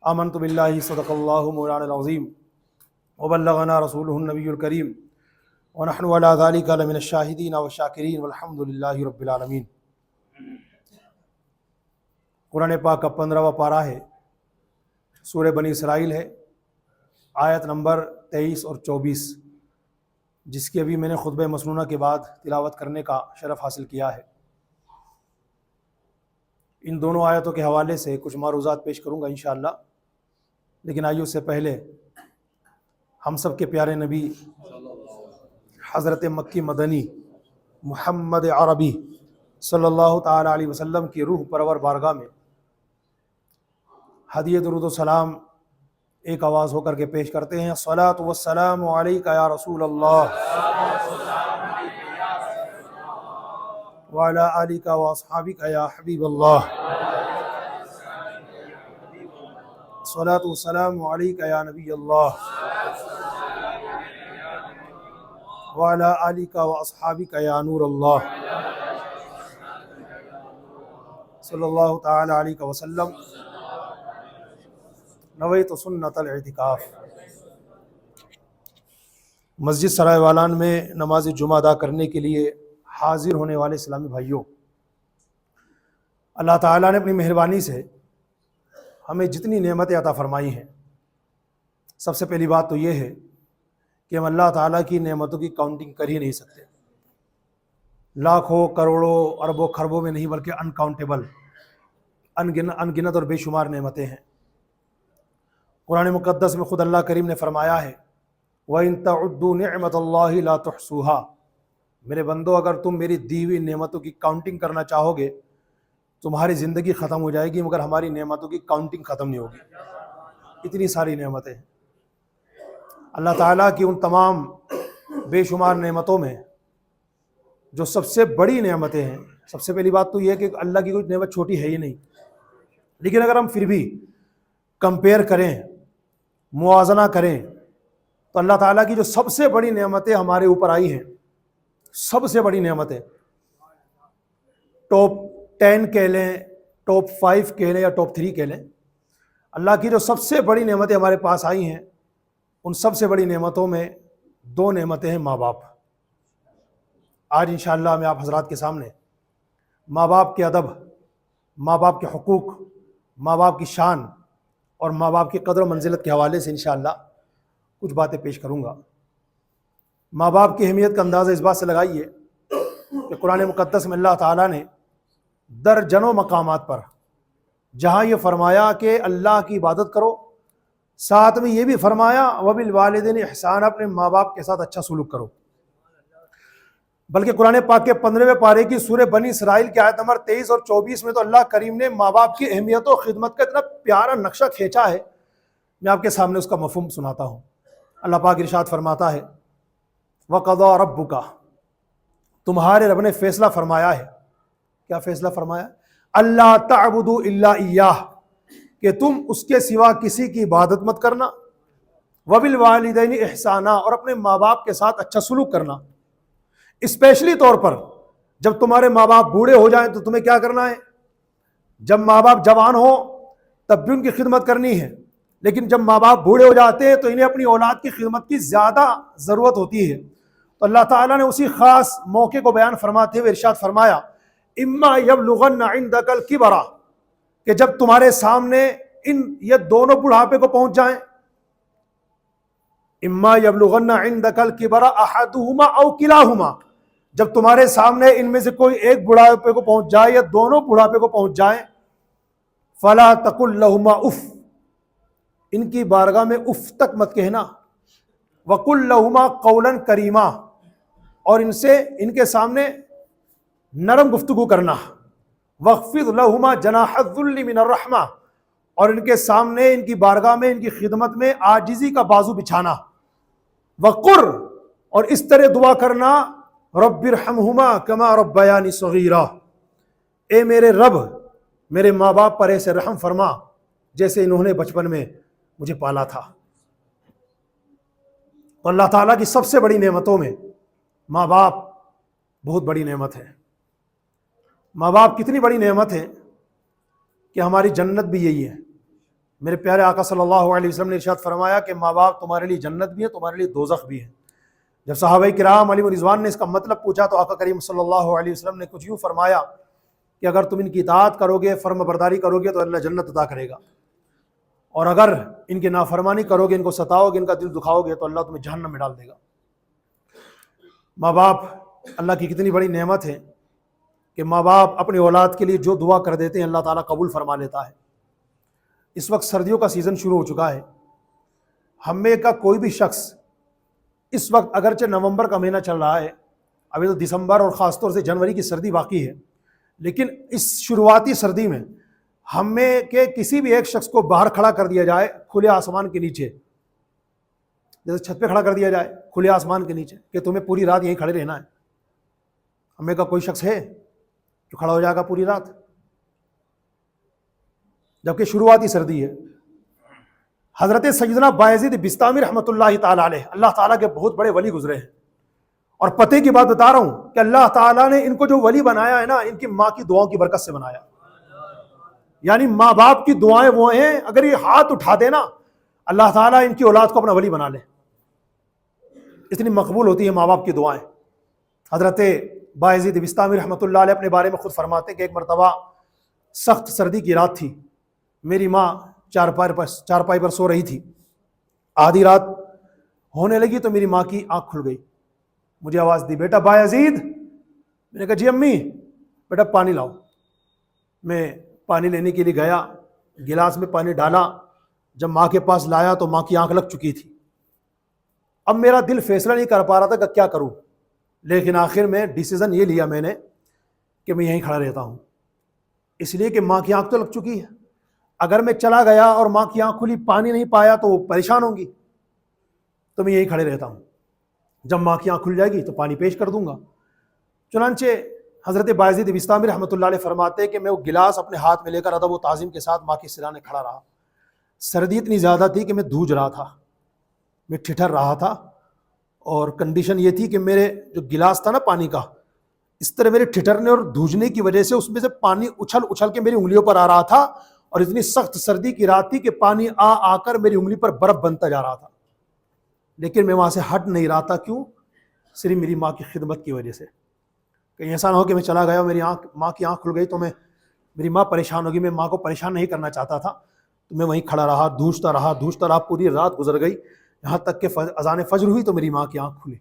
آمنت باللہ صدق اللہ مولانا العظیم وبلغنا رسولہ النبی الکریم ونحن علی ذلک لمن الشاہدین والشاکرین والحمد للہ رب العالمین۔ قرآن پاک کا 15واں پارہ ہے، سورہ بنی اسرائیل ہے، آیت نمبر 23 اور 24، جس کی ابھی میں نے خطبہ مسنونہ کے بعد تلاوت کرنے کا شرف حاصل کیا ہے۔ ان دونوں آیتوں کے حوالے سے کچھ معروضات پیش کروں گا انشاءاللہ، لیکن آئیے اس سے پہلے ہم سب کے پیارے نبی حضرت مکی مدنی محمد عربی صلی اللہ تعالی علیہ وسلم کی روح پرور بارگاہ میں ہدیہ درود و سلام ایک آواز ہو کر کے پیش کرتے ہیں۔ الصلاۃ والسلام علیک یا رسول اللہ وعلی آلک واصحابک یا حبیب اللہ۔ الصلاۃ والسلام علیک یا نبی اللہ وعلی آلک واصحابک یا نور اللہ صلی اللہ تعالی علیہ وسلم۔ نویت سنت الاعتکاف۔ مسجد سرائے والان میں نماز جمعہ ادا کرنے کے لیے حاضر ہونے والے اسلامی بھائیوں، اللہ تعالیٰ نے اپنی مہربانی سے ہمیں جتنی نعمتیں عطا فرمائی ہیں، سب سے پہلی بات تو یہ ہے کہ ہم اللہ تعالیٰ کی نعمتوں کی کاؤنٹنگ کر ہی نہیں سکتے۔ لاکھوں کروڑوں اربوں خربوں میں نہیں، بلکہ انکاؤنٹیبل، انگنت اور بے شمار نعمتیں ہیں۔ قرآن مقدس میں خود اللہ کریم نے فرمایا ہے وَإِن تَعُدُّوا نِعْمَةَ اللَّهِ لَا تُحْصُوهَا، میرے بندو اگر تم میری دی ہوئی نعمتوں کی کاؤنٹنگ کرنا چاہو گے تمہاری زندگی ختم ہو جائے گی، مگر ہماری نعمتوں کی کاؤنٹنگ ختم نہیں ہوگی۔ اتنی ساری نعمتیں ہیں۔ اللہ تعالیٰ کی ان تمام بے شمار نعمتوں میں جو سب سے بڑی نعمتیں ہیں، سب سے پہلی بات تو یہ ہے کہ اللہ کی کوئی نعمت چھوٹی ہے ہی نہیں، لیکن اگر ہم پھر بھی کمپیئر کریں، موازنہ کریں، تو اللہ تعالیٰ کی جو سب سے بڑی نعمتیں ہمارے اوپر آئی ہیں، سب سے بڑی نعمتیں، ٹاپ 10 کہہ لیں، ٹاپ 5 کہہ لیں یا ٹاپ 3 کہہ لیں، اللہ کی جو سب سے بڑی نعمتیں ہمارے پاس آئی ہیں، ان سب سے بڑی نعمتوں میں 2 نعمتیں ہیں ماں باپ۔ آج انشاءاللہ میں آپ حضرات کے سامنے ماں باپ کے ادب، ماں باپ کے حقوق، ماں باپ کی شان اور ماں باپ کی قدر و منزلت کے حوالے سے انشاءاللہ کچھ باتیں پیش کروں گا۔ ماں باپ کی اہمیت کا اندازہ اس بات سے لگائیے کہ قرآن مقدس میں اللہ تعالیٰ نے درجنوں مقامات پر جہاں یہ فرمایا کہ اللہ کی عبادت کرو، ساتھ میں یہ بھی فرمایا وَبِالْوَالِدَيْنِ احسانا، اپنے ماں باپ کے ساتھ اچھا سلوک کرو۔ بلکہ قرآن پاک کے 15ویں پارے کی سورہ بنی اسرائیل کی آیت نمبر 23 اور 24 میں تو اللہ کریم نے ماں باپ کی اہمیت و خدمت کا اتنا پیارا نقشہ کھینچا ہے، میں آپ کے سامنے اس کا مفہوم سناتا ہوں۔ اللہ پاک ارشاد فرماتا ہے وَقَضَىٰ رَبُّكَ، تمہارے رب نے فیصلہ فرمایا ہے۔ کیا فیصلہ فرمایا؟ اللہ تعبدوا الا ایاہ، کہ تم اس کے سوا کسی کی عبادت مت کرنا، وبالوالدین احسانا، اور اپنے ماں باپ کے ساتھ اچھا سلوک کرنا۔ اسپیشلی طور پر جب تمہارے ماں باپ بوڑھے ہو جائیں تو تمہیں کیا کرنا ہے؟ جب ماں باپ جوان ہو تب بھی ان کی خدمت کرنی ہے، لیکن جب ماں باپ بوڑھے ہو جاتے ہیں تو انہیں اپنی اولاد کی خدمت کی زیادہ ضرورت ہوتی ہے۔ تو اللہ تعالیٰ نے اسی خاص موقع کو بیان فرماتے ہوئے ارشاد فرمایا اما یبلغن عندک الکبر، کہ جب تمہارے سامنے یہ دونوں بڑھاپے کو پہنچ جائیں، اما یبلغن عندک الکبر احدہما او کلاہما، جب تمہارے سامنے ان میں سے کوئی ایک بڑھاپے کو پہنچ جائے یا دونوں بڑھاپے کو پہنچ جائیں، فلا تقل لہما اف، ان کی بارگاہ میں اف تک مت کہنا، وقل لہما قولا کریما، اور ان کے سامنے نرم گفتگو کرنا، وخفض لہما جناح الذل من الرحمہ، اور ان کے سامنے ان کی بارگاہ میں ان کی خدمت میں عاجزی کا بازو بچھانا، وقر، اور اس طرح دعا کرنا رب ارحمہما کما ربیانی صغیرا، اے میرے رب میرے ماں باپ پر ایسے رحم فرما جیسے انہوں نے بچپن میں مجھے پالا تھا۔ تو اللہ تعالیٰ کی سب سے بڑی نعمتوں میں ماں باپ بہت بڑی نعمت ہے۔ ماں باپ کتنی بڑی نعمت ہے کہ ہماری جنت بھی یہی ہے۔ میرے پیارے آقا صلی اللہ علیہ وسلم نے ارشاد فرمایا کہ ماں باپ تمہارے لیے جنت بھی ہے، تمہارے لیے دوزخ بھی ہے۔ جب صحابہ کرام علیہ رضوان نے اس کا مطلب پوچھا تو آقا کریم صلی اللہ علیہ وسلم نے کچھ یوں فرمایا کہ اگر تم ان کی اطاعت کرو گے، فرم برداری کرو گے تو اللہ جنت عطا کرے گا، اور اگر ان کی نافرمانی کرو گے، ان کو ستاؤ گے، ان کا دل دکھاؤ گے تو اللہ تمہیں جہنم میں ڈال دے گا۔ ماں باپ اللہ کی کتنی بڑی نعمت ہے کہ ماں باپ اپنی اولاد کے لیے جو دعا کر دیتے ہیں اللہ تعالیٰ قبول فرما لیتا ہے۔ اس وقت سردیوں کا سیزن شروع ہو چکا ہے، ہم میں کا کوئی بھی شخص اس وقت اگرچہ نومبر کا مہینہ چل رہا ہے، ابھی تو دسمبر اور خاص طور سے جنوری کی سردی باقی ہے، لیکن اس شروعاتی سردی میں ہم میں کے کسی بھی ایک شخص کو باہر کھڑا کر دیا جائے کھلے آسمان کے نیچے، جیسے چھت پہ کھڑا کر دیا جائے کھلے آسمان کے نیچے کہ تمہیں پوری رات یہیں کھڑے رہنا ہے، ہمیں کا کوئی شخص ہے جو کھڑا ہو جائے گا پوری رات؟ جبکہ شروعاتی سردی ہے۔ حضرت سیدنا بایزید بستامی رحمۃ اللہ تعالیٰ علیہ، اللہ تعالیٰ کے بہت بڑے ولی گزرے ہیں، اور پتے کی بات بتا رہا ہوں کہ اللہ تعالیٰ نے ان کو جو ولی بنایا ہے نا، ان کی ماں کی دعاؤں کی برکت سے بنایا۔ یعنی ماں باپ کی دعائیں وہ ہیں، اگر یہ ہاتھ اٹھا دے نا اللہ تعالیٰ ان کی اولاد کو اپنا ولی بنا لے، اتنی مقبول ہوتی ہیں ماں باپ کی دعائیں۔ حضرت بایزید بستامی رحمۃ اللہ علیہ اپنے بارے میں خود فرماتے ہیں کہ ایک مرتبہ سخت سردی کی رات تھی، میری ماں چارپائی پر سو رہی تھی، آدھی رات ہونے لگی تو میری ماں کی آنکھ کھل گئی، مجھے آواز دی، بیٹا بایزید۔ میں نے کہا جی امی۔ بیٹا پانی لاؤ۔ میں پانی لینے کے لیے گیا، گلاس میں پانی ڈالا، جب ماں کے پاس لایا تو ماں کی آنکھ لگ چکی تھی۔ اب میرا دل فیصلہ نہیں کر پا رہا تھا کہ کیا کروں، لیکن آخر میں ڈیسیزن یہ لیا میں نے کہ میں یہیں کھڑا رہتا ہوں، اس لیے کہ ماں کی آنکھ تو لگ چکی ہے، اگر میں چلا گیا اور ماں کی آنکھ کھلی پانی نہیں پایا تو وہ پریشان ہوں گی، تو میں یہیں کھڑے رہتا ہوں، جب ماں کی آنکھ کھل جائے گی تو پانی پیش کر دوں گا۔ چنانچہ حضرت بایزید بستامی رحمۃ اللہ علیہ فرماتے ہیں کہ میں وہ گلاس اپنے ہاتھ میں لے کر ادب و تعظیم کے ساتھ ماں کے سرانے کھڑا رہا۔ سردی اتنی زیادہ تھی کہ میں دھوج رہا تھا، میں ٹھٹر رہا تھا، اور کنڈیشن یہ تھی کہ میرے جو گلاس تھا نا پانی کا، اس طرح میرے ٹھٹرنے اور دھوجنے کی وجہ سے اس میں سے پانی اچھل اچھل کے میری انگلیوں پر آ رہا تھا، اور اتنی سخت سردی کی رات تھی کہ پانی آ کر میری انگلی پر برف بنتا جا رہا تھا، لیکن میں وہاں سے ہٹ نہیں رہا تھا۔ کیوں؟ صرف میری ماں کی خدمت کی وجہ سے۔ کہیں ایسا نہ ہو کہ میں چلا گیا اور ماں کی آنکھ کھل گئی تو میری ماں پریشان ہوگی، میں ماں کو پریشان نہیں کرنا چاہتا تھا، تو میں وہیں کھڑا رہا، دھوجتا رہا، پوری رات گزر گئی، یہاں تک کہ اذان فجر ہوئی تو میری ماں کی آنکھ کھلی۔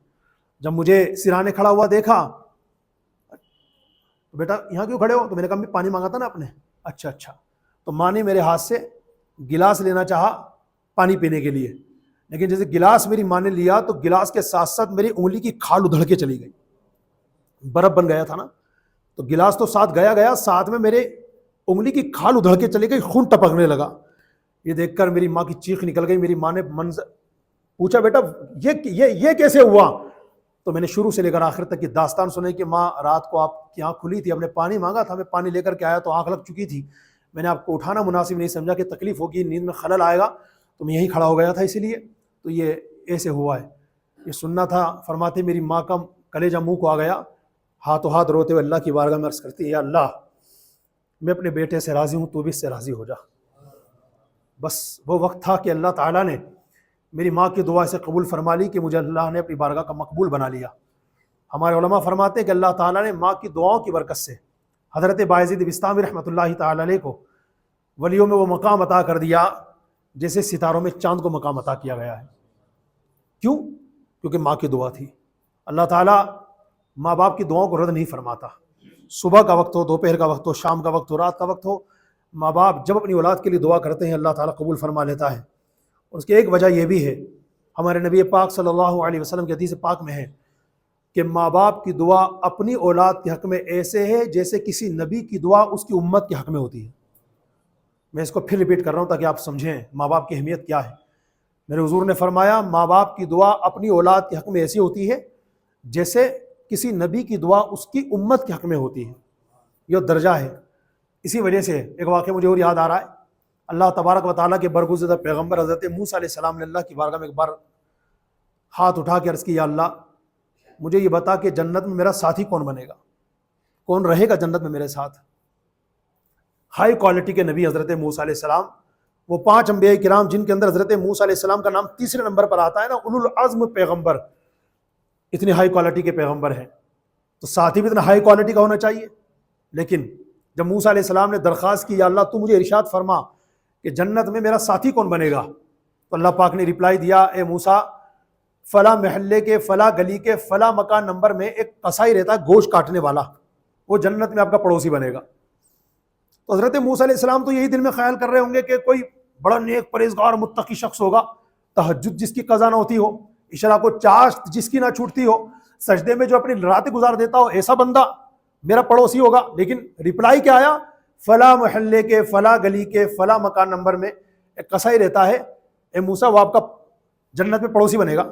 جب مجھے سرانے کھڑا ہوا دیکھا، بیٹا یہاں کیوں کھڑے ہو؟ تو میں نے کہا میں پانی مانگا تھا نا آپ نے۔ اچھا۔ تو ماں نے میرے ہاتھ سے گلاس لینا چاہا پانی پینے کے لیے، لیکن جیسے گلاس میری ماں نے لیا تو گلاس کے ساتھ ساتھ میری انگلی کی کھال ادھڑ کے چلی گئی، برف بن گیا تھا نا، تو گلاس تو ساتھ گیا، ساتھ میں میرے انگلی کی کھال ادھڑ کے چلی گئی، خون ٹپکنے لگا۔ یہ دیکھ کر میری ماں کی چیخ نکل گئی۔ میری ماں نے پوچھا بیٹا یہ کیسے ہوا؟ تو میں نے شروع سے لے کر آخر تک کی داستان سنی کہ ماں رات کو آپ کی آنکھ کھلی تھی، آپ نے پانی مانگا تھا، میں پانی لے کر کے آیا تو آنکھ لگ چکی تھی، میں نے آپ کو اٹھانا مناسب نہیں سمجھا کہ تکلیف ہوگی، نیند میں خلل آئے گا، تو میں یہیں کھڑا ہو گیا تھا، اسی لیے تو یہ ایسے ہوا ہے۔ یہ سننا تھا۔ فرماتے میری ماں کا کلیجہ منہ کو آ گیا، ہاتھوں ہاتھ روتے ہوئے اللہ کی بارگاہ میں عرض کرتی ہے، یا اللہ میں اپنے بیٹے سے راضی ہوں، تو بھی اس سے راضی ہو جا۔ بس وہ وقت تھا کہ اللہ تعالیٰ نے میری ماں کی دعا سے قبول فرما لی کہ مجھے اللہ نے اپنی بارگاہ کا مقبول بنا لیا۔ ہمارے علماء فرماتے ہیں کہ اللہ تعالیٰ نے ماں کی دعاؤں کی برکت سے حضرت بایزید بستامی رحمۃ اللہ تعالیٰ علیہ کو ولیوں میں وہ مقام عطا کر دیا جیسے ستاروں میں چاند کو مقام عطا کیا گیا ہے۔ کیوں؟ کیونکہ ماں کی دعا تھی۔ اللہ تعالیٰ ماں باپ کی دعاؤں کو رد نہیں فرماتا۔ صبح کا وقت ہو، دوپہر کا وقت ہو، شام کا وقت ہو، رات کا وقت ہو، ماں باپ جب اپنی اولاد کے لیے دعا کرتے ہیں اللہ تعالیٰ قبول فرما لیتا ہے۔ اور اس کی ایک وجہ یہ بھی ہے، ہمارے نبی پاک صلی اللہ علیہ وسلم کی حدیث پاک میں ہے کہ ماں باپ کی دعا اپنی اولاد کے حق میں ایسے ہے جیسے کسی نبی کی دعا اس کی امت کے حق میں ہوتی ہے۔ میں اس کو پھر ریپیٹ کر رہا ہوں تاکہ آپ سمجھیں ماں باپ کی اہمیت کیا ہے۔ میرے حضور نے فرمایا ماں باپ کی دعا اپنی اولاد کے حق میں ایسی ہوتی ہے جیسے کسی نبی کی دعا اس کی امت کے حق میں ہوتی ہے۔ یہ درجہ ہے۔ اسی وجہ سے ایک واقعہ مجھے اور یاد آ رہا ہے، اللہ تبارک و تعالیٰ کے برگزیدہ پیغمبر حضرت موسیٰ علیہ السلام نے اللہ کی بارگاہ میں ایک بار ہاتھ اٹھا کے عرض کی، یا اللہ مجھے یہ بتا کہ جنت میں میرا ساتھی کون بنے گا، کون رہے گا جنت میں میرے ساتھ۔ ہائی کوالٹی کے نبی حضرت موسیٰ علیہ السلام، وہ 5 انبیاء کرام جن کے اندر حضرت موسیٰ علیہ السلام کا نام تیسرے نمبر پر آتا ہے نا، اولو العزم پیغمبر، اتنی ہائی کوالٹی کے پیغمبر ہیں، تو ساتھی بھی اتنا ہائی کوالٹی کا ہونا چاہیے۔ لیکن جب موسیٰ علیہ السلام نے درخواست کی یا اللہ تو مجھے ارشاد فرما کہ جنت میں میرا ساتھی کون بنے گا، تو اللہ پاک نے ریپلائی دیا، اے موسیٰ فلاں محلے کے فلاں گلی کے فلاں مکان نمبر میں ایک قصائی رہتا ہے گوشت کاٹنے والا، وہ جنت میں آپ کا پڑوسی بنے گا۔ تو حضرت موسیٰ علیہ السلام تو یہی دل میں خیال کر رہے ہوں گے کہ کوئی بڑا نیک پرہیزگار متقی شخص ہوگا، تہجد جس کی قضا نہ ہوتی ہو، عشاء کو چاشت جس کی نہ چھوٹتی ہو، سجدے میں جو اپنی راتیں گزار دیتا ہو، ایسا بندہ میرا پڑوسی ہوگا۔ لیکن ریپلائی کیا آیا؟ فلاں محلے کے فلاں گلی کے فلاں مکان نمبر میں ایک قصائی رہتا ہے، اے موسیٰ وہ آپ کا جنت میں پڑوسی بنے گا۔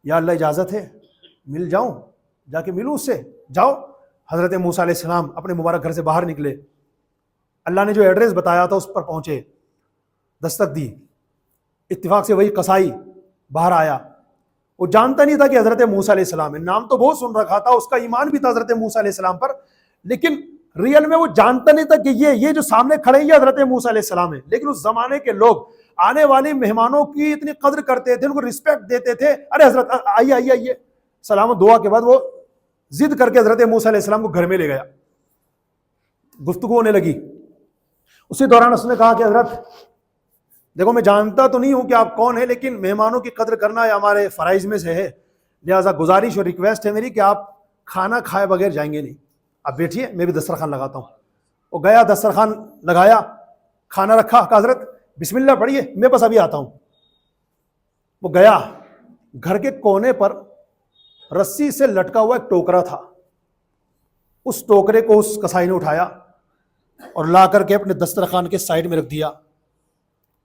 یا اللہ اجازت ہے مل جاؤں، جا کے ملوں اس سے؟ جاؤ۔ حضرت موسیٰ علیہ السلام اپنے مبارک گھر سے باہر نکلے، اللہ نے جو ایڈریس بتایا تھا اس پر پہنچے، دستک دی، اتفاق سے وہی قصائی باہر آیا۔ وہ جانتا نہیں تھا کہ حضرت موسیٰ علیہ السلام ہے، نام تو بہت سن رکھا تھا، اس کا ایمان بھی تھا حضرت موسیٰ علیہ السلام پر، لیکن ریئل میں وہ جانتا نہیں تھا کہ یہ جو سامنے کھڑے ہیں یہ حضرت موسیٰ علیہ السلام ہے۔ لیکن اس زمانے کے لوگ آنے والے مہمانوں کی اتنی قدر کرتے تھے، ان کو رسپیکٹ دیتے تھے، ارے حضرت آئیے آئیے آئیے، سلام و دعا کے بعد وہ ضد کر کے حضرت موسیٰ علیہ السلام کو گھر میں لے گیا۔ گفتگو ہونے لگی، اسی دوران اس نے کہا کہ حضرت دیکھو میں جانتا تو نہیں ہوں کہ آپ کون ہیں، لیکن مہمانوں کی قدر کرنا یہ ہمارے فرائض میں سے ہے، لہٰذا گزارش اور ریکویسٹ ہے میری کہ آپ کھانا کھائے بغیر جائیں گے نہیں، آپ بیٹھیے میں بھی دسترخوان لگاتا ہوں۔ وہ گیا، دسترخوان لگایا، کھانا رکھا، کہا حضرت بسم اللہ پڑھیے میں بس ابھی آتا ہوں۔ وہ گیا، گھر کے کونے پر رسی سے لٹکا ہوا ایک ٹوکرا تھا، اس ٹوکرے کو اس کسائی نے اٹھایا اور لا کر کے اپنے دسترخوان کے سائڈ میں رکھ دیا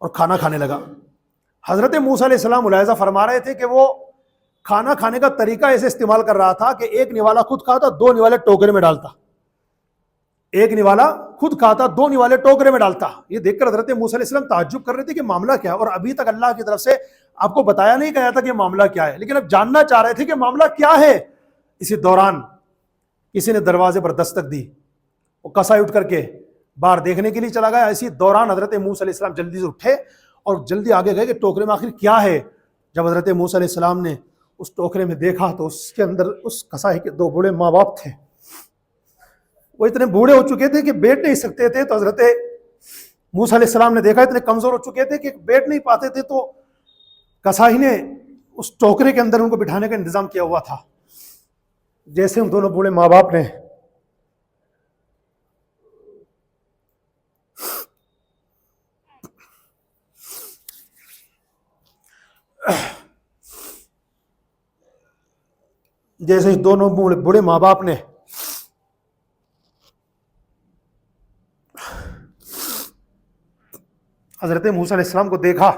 اور کھانا کھانے لگا۔ حضرت موسیٰ علیہ السلام ملاحظہ فرما رہے تھے کہ وہ کھانا کھانے کا طریقہ ایسے استعمال کر رہا تھا کہ ایک نوالا خود کھاتا، 2 نوالے ٹوکرے میں ڈالتا، ایک نوالا خود کھاتا، 2 نوالے ٹوکرے میں ڈالتا۔ یہ دیکھ کر حضرت موسیٰ علیہ السلام تعجب کر رہے تھے کہ معاملہ کیا ہے، اور ابھی تک اللہ کی طرف سے آپ کو بتایا نہیں گیا تھا کہ معاملہ کیا ہے، لیکن اب جاننا چاہ رہے تھے کہ معاملہ کیا ہے۔ اسی دوران کسی نے دروازے پر دستک دی، وہ کسائی اٹھ کر کے باہر دیکھنے کے لیے چلا گیا۔ اسی دوران حضرت موسیٰ علیہ السلام جلدی سے اٹھے اور جلدی آگے گئے کہ ٹوکرے میں آخر کیا ہے۔ جب حضرت موسیٰ علیہ السلام نے اس ٹوکرے میں دیکھا تو اس کے اندر اس کسائی کے 2 بوڑھے ماں باپ تھے، وہ اتنے بوڑھے ہو چکے تھے کہ بیٹھ نہیں سکتے تھے۔ تو حضرت موسیٰ علیہ السلام نے دیکھا اتنے کمزور ہو چکے تھے کہ بیٹھ نہیں پاتے تھے، تو کسائی نے اس ٹوکرے کے اندر ان کو بٹھانے کا انتظام کیا ہوا تھا۔ جیسے ان دونوں بوڑھے ماں باپ نے دونوں بوڑھے ماں باپ نے حضرت موسیٰ علیہ السلام کو دیکھا،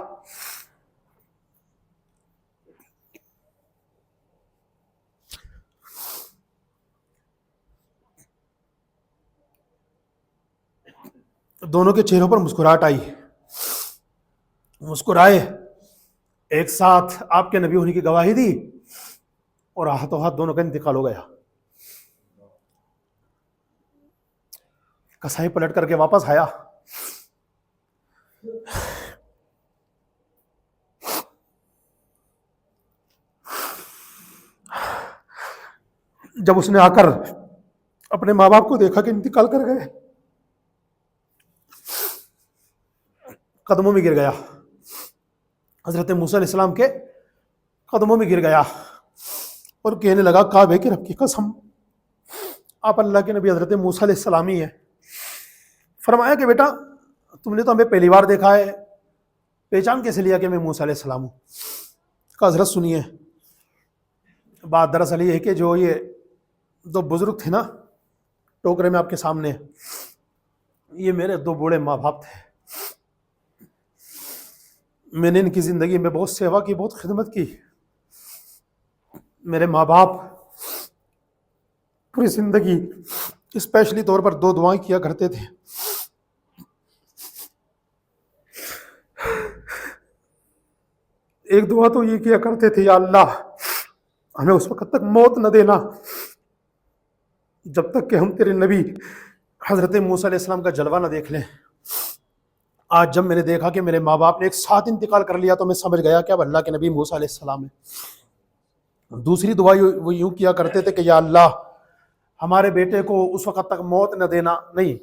دونوں کے چہروں پر مسکراہٹ آئی، مسکرائے، ایک ساتھ آپ کے نبی ہونے کی گواہی دی، اور ہاتھوں ہاتھ دونوں کا انتقال ہو گیا۔ کسائی پلٹ کر کے واپس آیا، جب اس نے آ کر اپنے ماں باپ کو دیکھا کہ انتقال کر گئے، قدموں میں گر گیا، حضرت موسیٰ علیہ السلام کے قدموں میں گر گیا اور کہنے لگا کعبے کے رب کی قسم آپ اللہ کے نبی حضرت موسیٰ علیہ السلام ہی ہیں۔ فرمایا کہ بیٹا تم نے تو ہمیں پہلی بار دیکھا ہے، پہچان کیسے لیا کہ میں موسیٰ علیہ السلام ہوں؟ کہا حضرت سنیے، بات دراصل یہ ہے کہ جو یہ 2 بزرگ تھے نا ٹوکرے میں آپ کے سامنے، یہ میرے 2 بوڑھے ماں باپ تھے، میں نے ان کی زندگی میں بہت سیوا کی، بہت خدمت کی۔ میرے ماں باپ پوری زندگی اسپیشلی طور پر 2 دعائیں کیا کرتے تھے، ایک دعا تو یہ کیا کرتے تھے، یا اللہ ہمیں اس وقت تک موت نہ دینا جب تک کہ ہم تیرے نبی حضرت موسیٰ علیہ السلام کا جلوہ نہ دیکھ لیں۔ آج جب میں نے دیکھا کہ میرے ماں باپ نے ایک ساتھ انتقال کر لیا تو میں سمجھ گیا کہ اب اللہ کے نبی موسیٰ علیہ السلام ہے۔ دوسری دعا وہ یوں کیا کرتے تھے کہ یا اللہ ہمارے بیٹے کو اس وقت تک موت نہ دینا، نہیں،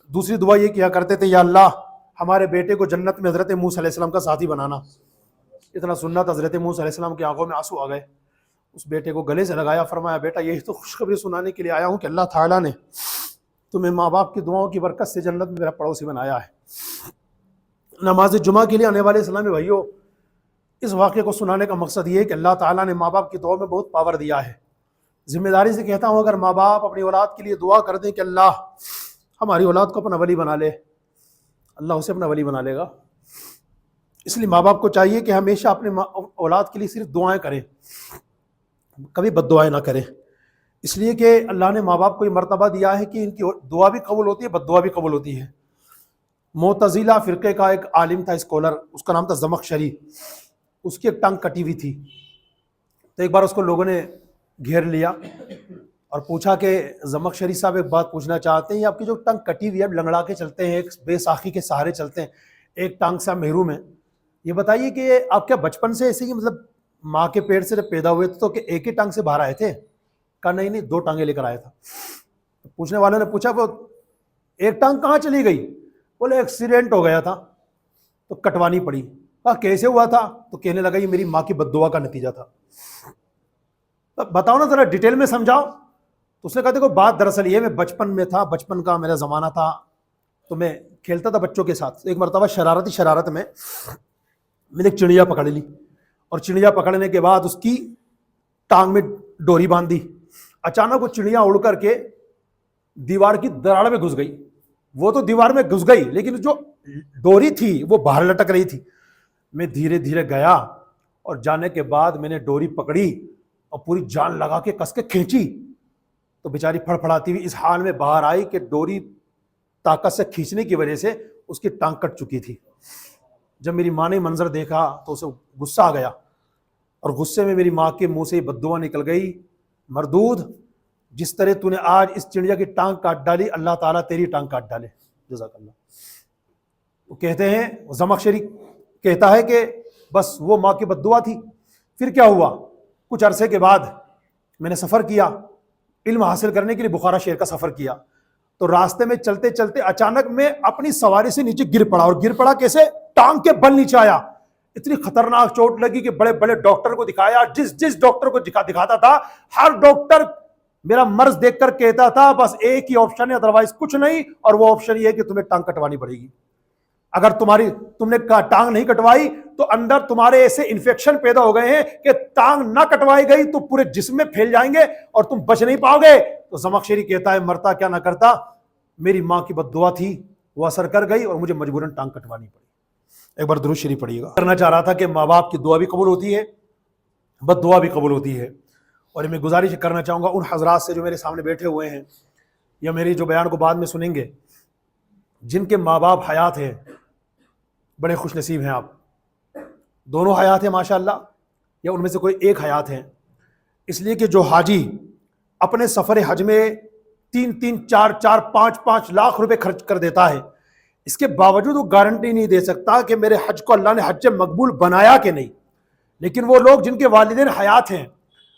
دوسری دعا یہ کیا کرتے تھے یا اللہ ہمارے بیٹے کو جنت میں حضرت موسیٰ علیہ السلام کا ساتھی بنانا۔ اتنا سننا تو حضرت موسیٰ علیہ السلام کی آنکھوں میں آنسو آ گئے، اس بیٹے کو گلے سے لگایا، فرمایا بیٹا یہی تو خوشخبری سنانے کے لیے آیا ہوں کہ اللہ تعالیٰ نے تمہیں ماں باپ کی دعاؤں کی برکت سے جنت میں میرا پڑوسی بنایا ہے۔ نماز جمعہ کے لیے آنے والے اسلامی بھائیوں، اس واقعے کو سنانے کا مقصد یہ ہے کہ اللہ تعالیٰ نے ماں باپ کی دعا میں بہت پاور دیا ہے۔ ذمہ داری سے کہتا ہوں اگر ماں باپ اپنی اولاد کے لیے دعا کر دیں کہ اللہ ہماری اولاد کو اپنا ولی بنا لے، اللہ اسے اپنا ولی بنا لے گا۔ اس لیے ماں باپ کو چاہیے کہ ہمیشہ اپنے اولاد کے لیے صرف دعائیں کریں، کبھی بد دعائیں نہ کریں، اس لیے کہ اللہ نے ماں باپ کو یہ مرتبہ دیا ہے کہ ان کی دعا بھی قبول ہوتی ہے، بد دعا بھی قبول ہوتی ہے۔ معتزلہ فرقے کا ایک عالم تھا، اسکالر، اس کا نام تھا زمخشری، اس کی ایک ٹانگ کٹی ہوئی تھی، تو ایک بار اس کو لوگوں نے گھیر لیا اور پوچھا کہ زمخشری صاحب ایک بات پوچھنا چاہتے ہیں، یہ آپ کی جو ٹانگ کٹی ہوئی ہے، اب لنگڑا کے چلتے ہیں، ایک بے ساخی کے سہارے چلتے ہیں، ایک ٹانگ سے آپ محروم ہیں، یہ بتائیے کہ آپ کیا بچپن سے ایسے ہی مطلب ماں کے پیٹ سے جب پیدا ہوئے تھے تو کہ ایک ہی ٹانگ سے باہر آئے تھے؟ کہا نہیں، 2 ٹانگیں لے کر آیا تھا۔ پوچھنے والوں نے پوچھا وہ ایک ٹانگ کہاں چلی گئی؟ بولے ایکسیڈنٹ ہو گیا تھا تو کٹوانی پڑی۔ کہا کیسے ہوا تھا؟ تو کہنے لگا یہ میری ماں کی بد دعا کا نتیجہ تھا۔ بتاؤ نا ذرا ڈیٹیل میں سمجھاؤ۔ تو اس نے کہا دیکھو بات دراصل یہ، میں بچپن میں تھا، بچپن کا میرا زمانہ تھا تو میں کھیلتا تھا بچوں کے ساتھ، ایک مرتبہ شرارت میں نے ایک چڑیا پکڑ لی، اور چڑیا پکڑنے کے بعد اس کی ٹانگ میں ڈوری باندھ دی، اچانک وہ چڑیا اڑ کر کے دیوار کی دراڑ میں گھس گئی۔ وہ تو دیوار میں گھس گئی لیکن جو ڈوری تھی وہ باہر لٹک رہی تھی۔ میں دھیرے دھیرے گیا اور جانے کے بعد میں نے ڈوری پکڑی اور پوری جان لگا کے کس کے کھینچی تو بیچاری پھڑ پھڑاتی ہوئی اس حال میں باہر آئی کہ ڈوری طاقت سے کھینچنے کی وجہ سے اس کی ٹانگ کٹ چکی تھی۔ جب میری ماں نے منظر دیکھا تو اسے غصہ آ گیا اور غصے میں میری ماں کے منہ سے بد دعا نکل گئی، مردود جس طرح تو نے آج اس چڑیا کی ٹانگ کاٹ ڈالی، اللہ تعالیٰ تیری ٹانگ کاٹ ڈالے، جزاک اللہ۔ وہ کہتے ہیں، زمخشری کہتا ہے کہ بس وہ ماں کی بد دعا تھی۔ پھر کیا ہوا؟ کچھ عرصے کے بعد میں نے سفر کیا، علم حاصل کرنے کے لیے بخارا شہر کا سفر کیا، تو راستے میں چلتے چلتے اچانک میں اپنی سواری سے نیچے گر پڑا، اور گر پڑا کیسے؟ ٹانگ کے بل نیچے آیا۔ اتنی خطرناک چوٹ لگی کہ بڑے بڑے ڈاکٹر کو دکھایا، جس ڈاکٹر کو دکھاتا تھا ہر ڈاکٹر میرا مرض دیکھ کر کہتا تھا بس ایک ہی آپشن ہے، ادروائز کچھ نہیں، اور وہ آپشن یہ ہے کہ تمہیں ٹانگ کٹوانی پڑے گی۔ اگر تم نے ٹانگ نہیں کٹوائی تو اندر تمہارے ایسے انفیکشن پیدا ہو گئے ہیں کہ ٹانگ نہ کٹوائی گئی تو پورے جسم میں پھیل جائیں گے اور تم بچ نہیں پاؤ گے۔ تو زمخشری کہتا ہے مرتا کیا نہ کرتا، میری ماں کی بد دعا تھی، وہ اثر کر گئی اور مجھے مجبوراً ٹانگ کٹوانی پڑی۔ ایک بار درود شریف پڑھیے گا۔ کرنا چاہ رہا تھا کہ ماں باپ کی دعا بھی قبول ہوتی ہے، بد دعا بھی قبول ہوتی ہے، اور میں گزارش کرنا چاہوں گا ان حضرات سے جو میرے سامنے بیٹھے ہوئے ہیں یا میری جو بیان کو بعد میں سنیں گے، جن کے ماں باپ حیات ہیں، بڑے خوش نصیب ہیں آپ، دونوں حیات ہیں ماشاءاللہ، یا ان میں سے کوئی ایک حیات ہیں۔ اس لیے کہ جو حاجی اپنے سفر حج میں 3 4 5 لاکھ روپے خرچ کر دیتا ہے، اس کے باوجود وہ گارنٹی نہیں دے سکتا کہ میرے حج کو اللہ نے حج مقبول بنایا کہ نہیں۔ لیکن وہ لوگ جن کے والدین حیات ہیں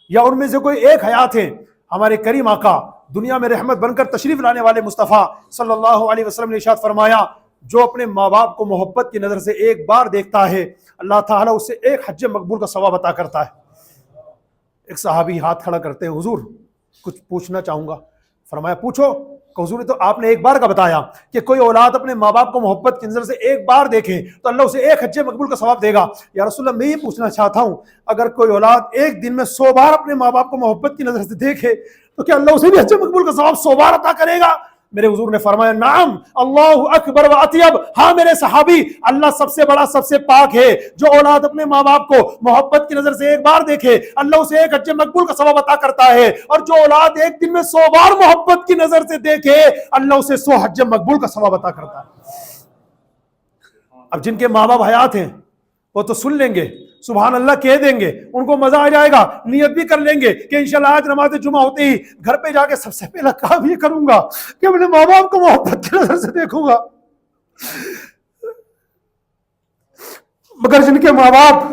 یا ان میں سے کوئی ایک حیات ہیں، ہمارے کریم آقا دنیا میں رحمت بن کر تشریف لانے والے مصطفیٰ صلی اللہ علیہ وسلم نے ارشاد فرمایا جو اپنے ماں باپ کو محبت کی نظر سے ایک بار دیکھتا ہے اللہ تعالیٰ اسے ایک حج مقبول کا ثواب عطا کرتا ہے۔ ایک صحابی ہاتھ کھڑا کرتے ہیں، حضور کچھ پوچھنا چاہوں گا۔ فرمایا پوچھو۔ کہ حضور تو آپ نے ایک بار کا بتایا کہ کوئی اولاد اپنے ماں باپ کو محبت کی نظر سے ایک بار دیکھے تو اللہ اسے ایک حج مقبول کا ثواب دے گا۔ یا رسول اللہ میں یہ پوچھنا چاہتا ہوں اگر کوئی اولاد ایک دن میں 100 بار اپنے ماں باپ کو محبت کی نظر سے دیکھے تو کیا اللہ اسے بھی حج مقبول کا ثواب 100 بار عطا کرے گا؟ میرے حضور نے فرمایا نعم اللہ اکبر و اطیب، ہاں میرے صحابی، اللہ سب سے بڑا سب سے پاک ہے۔ جو اولاد اپنے ماں باپ کو محبت کی نظر سے ایک بار دیکھے اللہ اسے ایک حج مقبول کا ثواب عطا کرتا ہے، اور جو اولاد ایک دن میں 100 بار محبت کی نظر سے دیکھے اللہ اسے 100 حج مقبول کا ثواب عطا کرتا ہے۔ اب جن کے ماں باپ حیات ہیں وہ تو سن لیں گے، سبحان اللہ کہہ دیں گے، ان کو مزہ آ جائے گا، نیت بھی کر لیں گے کہ انشاءاللہ آج نماز جمعہ ہوتے ہی گھر پہ جا کے سب سے پہلا کام یہ کروں گا کہ اپنے ماں باپ کو محبت کی نظر سے دیکھوں گا۔ مگر جن کے ماں باپ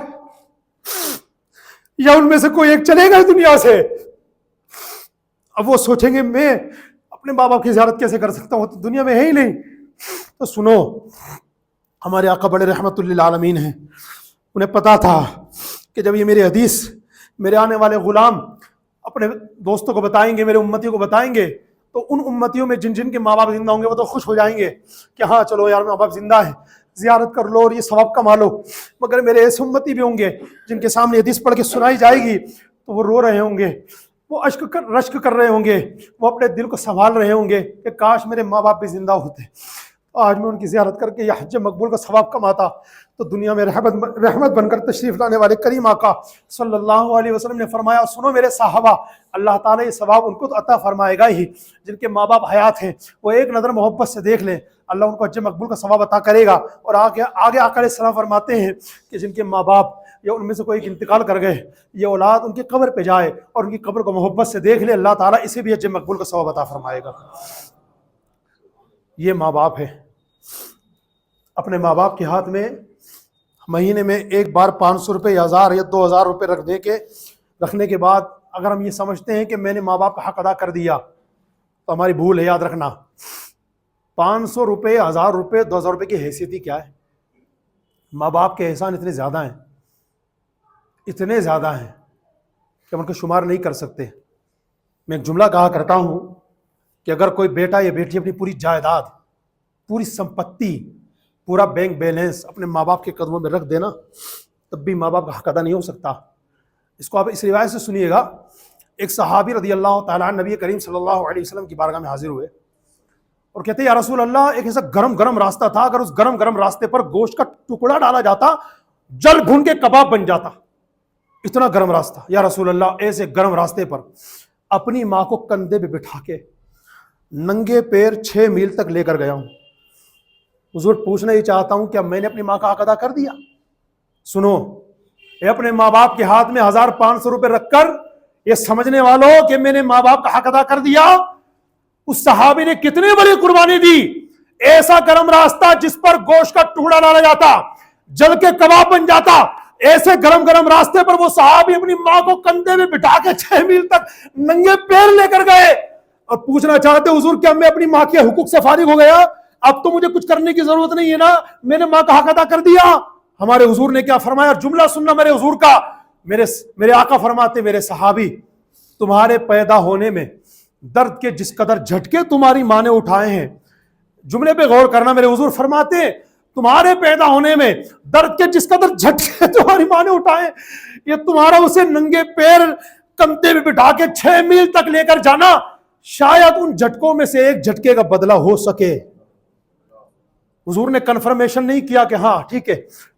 یا ان میں سے کوئی ایک چلے گا اس دنیا سے، اب وہ سوچیں گے میں اپنے ماں باپ کی زیارت کیسے کر سکتا ہوں، تو دنیا میں ہے ہی نہیں۔ تو سنو، ہمارے آقا بڑے رحمت للعالمین ہیں، انہیں پتا تھا کہ جب یہ میری حدیث میرے آنے والے غلام اپنے دوستوں کو بتائیں گے، میرے امتیوں کو بتائیں گے، تو ان امتیوں میں جن جن کے ماں باپ زندہ ہوں گے وہ تو خوش ہو جائیں گے کہ ہاں چلو یار ماں باپ زندہ ہیں، زیارت کر لو اور یہ ثواب کما لو۔ مگر میرے ایسے امتی بھی ہوں گے جن کے سامنے حدیث پڑھ کے سنائی جائے گی تو وہ رو رہے ہوں گے، وہ رشک کر رہے ہوں گے، وہ اپنے دل کو سنبھال رہے ہوں گے کہ کاش میرے ماں باپ بھی زندہ ہوتے، آج میں ان کی زیارت کر کے یہ حج مقبول کا ثواب کماتا۔ تو دنیا میں رحمت بن کر تشریف لانے والے کریم آقا صلی اللہ علیہ وسلم نے فرمایا، سنو میرے صحابہ، اللہ تعالیٰ یہ ثواب ان کو تو عطا فرمائے گا ہی، جن کے ماں باپ حیات ہیں وہ ایک نظر محبت سے دیکھ لیں، اللہ ان کو حج مقبول کا ثواب عطا کرے گا۔ اور آگے آقا علیہ السلام فرماتے ہیں کہ جن کے ماں باپ یا ان میں سے کوئی ایک انتقال کر گئے، یہ اولاد ان کی قبر پہ جائے اور ان کی قبر کو محبت سے دیکھ لے، اللہ تعالیٰ اسے بھی حج مقبول کا ثواب عطا فرمائے گا۔ یہ ماں باپ ہے۔ اپنے ماں باپ کے ہاتھ میں مہینے میں ایک بار 500 روپے یا 1000 یا 2000 روپے رکھنے کے بعد اگر ہم یہ سمجھتے ہیں کہ میں نے ماں باپ کا حق ادا کر دیا تو ہماری بھول ہے۔ یاد رکھنا 500 روپے، 1000 روپے، 2000 روپے کی حیثیت ہی کیا ہے؟ ماں باپ کے احسان اتنے زیادہ ہیں کہ ہم ان کو شمار نہیں کر سکتے۔ میں ایک جملہ کہا کرتا ہوں کہ اگر کوئی بیٹا یا بیٹی اپنی پوری جائیداد، پوری سمپتی، پورا بینک بیلنس اپنے ماں باپ کے قدموں میں رکھ دینا تب بھی ماں باپ کا حق ادا نہیں ہو سکتا۔ اس کو آپ اس روایت سے سنیے گا۔ ایک صحابی رضی اللہ تعالیٰ عنہ نبی کریم صلی اللہ علیہ وسلم کی بارگاہ میں حاضر ہوئے اور کہتے ہیں یا رسول اللہ، ایک ایسا گرم راستہ تھا، اگر اس گرم راستے پر گوشت کا ٹکڑا ڈالا جاتا جل بھون کے کباب بن جاتا، اتنا گرم راستہ۔ یا رسول اللہ، ایسے گرم راستے پر اپنی ماں کو کندھے پہ بٹھا کے ننگے پیر 6 میل تک لے کر گیا ہوں۔ حضور پوچھنا یہ چاہتا ہوں، کیا میں نے اپنی ماں کا حق ادا کر دیا؟ سنو، اپنے ماں باپ کے ہاتھ میں 1500 روپے رکھ کر یہ سمجھنے والوں کہ میں نے ماں باپ کا حق ادا کر دیا، اس صحابی نے کتنی بڑی قربانی دی۔ ایسا گرم راستہ جس پر گوشت کا ٹکڑا ڈالا جاتا، جل کے کباب بن جاتا، ایسے گرم راستے پر وہ صحابی اپنی ماں کو کندھے میں بٹھا کے 6 میل تک ننگے پیر لے کر گئے اور پوچھنا چاہتے حضور کیا میں اپنی ماں کے حقوق سے فارغ ہو گیا؟ اب تو مجھے کچھ کرنے کی ضرورت نہیں ہے نا، میں نے ماں کا حق ادا کر دیا۔ ہمارے حضور نے کیا فرمایا؟ جملہ سننا میرے حضور کا، میرے آقا فرماتے میرے صحابی، تمہارے پیدا ہونے میں درد کے جس قدر جھٹکے تمہاری ماں نے اٹھائے ہیں، جملے پہ غور کرنا، میرے حضور فرماتے تمہارے پیدا ہونے میں درد کے جس قدر جھٹکے تمہاری ماں نے اٹھائے، یہ تمہارا اسے ننگے پیر کندھے میں بٹھا کے 6 میل تک لے کر جانا، شاید ان جھٹکوں میں سے ایک جھٹکے کا بدلہ ہو سکے۔ حضور نے کنفرمیشن نہیں کیا کہ ہاں ٹھیک ہے